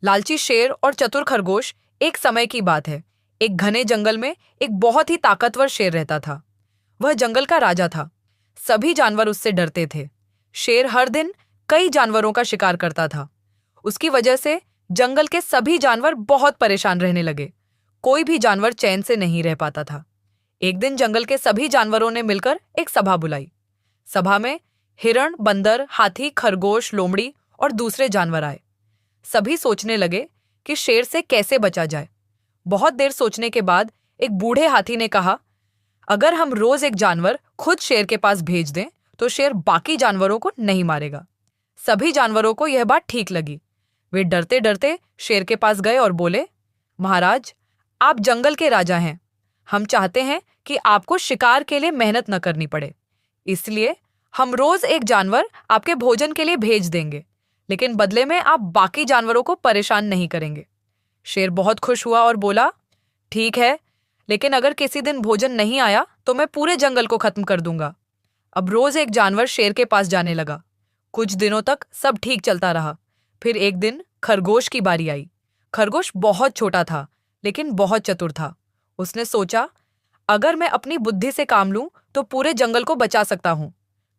लालची शेर और चतुर खरगोश। एक समय की बात है। एक घने जंगल में एक बहुत ही ताकतवर शेर रहता था। वह जंगल का राजा था। सभी जानवर उससे डरते थे। शेर हर दिन कई जानवरों का शिकार करता था। उसकी वजह से जंगल के सभी जानवर बहुत परेशान रहने लगे। कोई भी जानवर चैन से नहीं रह पाता था। एक दिन जंगल के सभी जानवरों ने मिलकर एक सभा बुलाई। सभा में हिरण, बंदर, हाथी, खरगोश, लोमड़ी और दूसरे जानवर आए। सभी सोचने लगे कि शेर से कैसे बचा जाए। बहुत देर सोचने के बाद एक बूढ़े हाथी ने कहा, अगर हम रोज एक जानवर खुद शेर के पास भेज दें तो शेर बाकी जानवरों को नहीं मारेगा। सभी जानवरों को यह बात ठीक लगी। वे डरते डरते शेर के पास गए और बोले, महाराज, आप जंगल के राजा हैं। हम चाहते हैं कि आपको शिकार के लिए मेहनत न करनी पड़े। इसलिए हम रोज एक जानवर आपके भोजन के लिए भेज देंगे, लेकिन बदले में आप बाकी जानवरों को परेशान नहीं करेंगे। शेर बहुत खुश हुआ और बोला, ठीक है, लेकिन अगर किसी दिन भोजन नहीं आया तो मैं पूरे जंगल को खत्म कर दूंगा। अब रोज एक जानवर शेर के पास जाने लगा। कुछ दिनों तक सब ठीक चलता रहा। फिर एक दिन खरगोश की बारी आई। खरगोश बहुत छोटा था, लेकिन बहुत चतुर था। उसने सोचा, अगर मैं अपनी बुद्धि से काम लूं तो पूरे जंगल को बचा सकता हूं।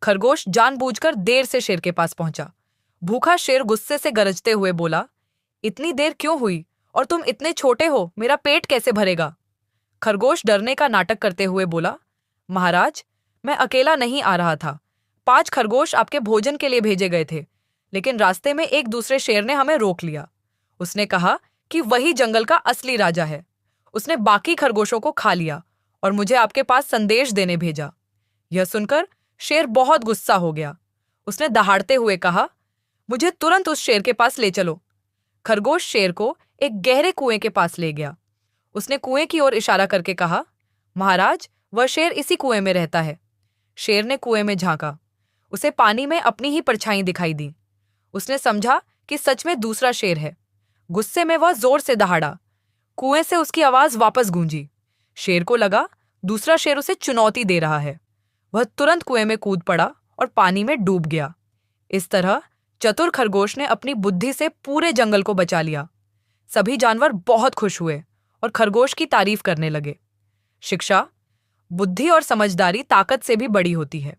खरगोश जानबूझकर देर से शेर के पास पहुंचा। भूखा शेर गुस्से से गरजते हुए बोला, इतनी देर क्यों हुई और तुम इतने छोटे हो, मेरा पेट कैसे भरेगा? खरगोश डरने का नाटक करते हुए बोला, महाराज, मैं अकेला नहीं आ रहा था। 5 खरगोश आपके भोजन के लिए भेजे गए थे, लेकिन रास्ते में एक दूसरे शेर ने हमें रोक लिया। उसने कहा कि वही जंगल का असली राजा है। उसने बाकी खरगोशों को खा लिया और मुझे आपके पास संदेश देने भेजा। यह सुनकर शेर बहुत गुस्सा हो गया। उसने दहाड़ते हुए कहा, मुझे तुरंत उस शेर के पास ले चलो। खरगोश शेर को एक गहरे कुएं के पास ले गया। उसने कुएं की ओर इशारा करके कहा, महाराज, वह शेर इसी कुएं में रहता है। शेर ने कुएं में झांका। उसे पानी में अपनी ही परछाई दिखाई दी। उसने समझा कि सच में दूसरा शेर है। गुस्से में वह जोर से दहाड़ा। कुएं से उसकी आवाज वापस गूंजी। शेर को लगा दूसरा शेर उसे चुनौती दे रहा है। वह तुरंत कुएं में कूद पड़ा और पानी में डूब गया। इस तरह चतुर खरगोश ने अपनी बुद्धि से पूरे जंगल को बचा लिया। सभी जानवर बहुत खुश हुए और खरगोश की तारीफ करने लगे। शिक्षा: बुद्धि और समझदारी ताकत से भी बड़ी होती है।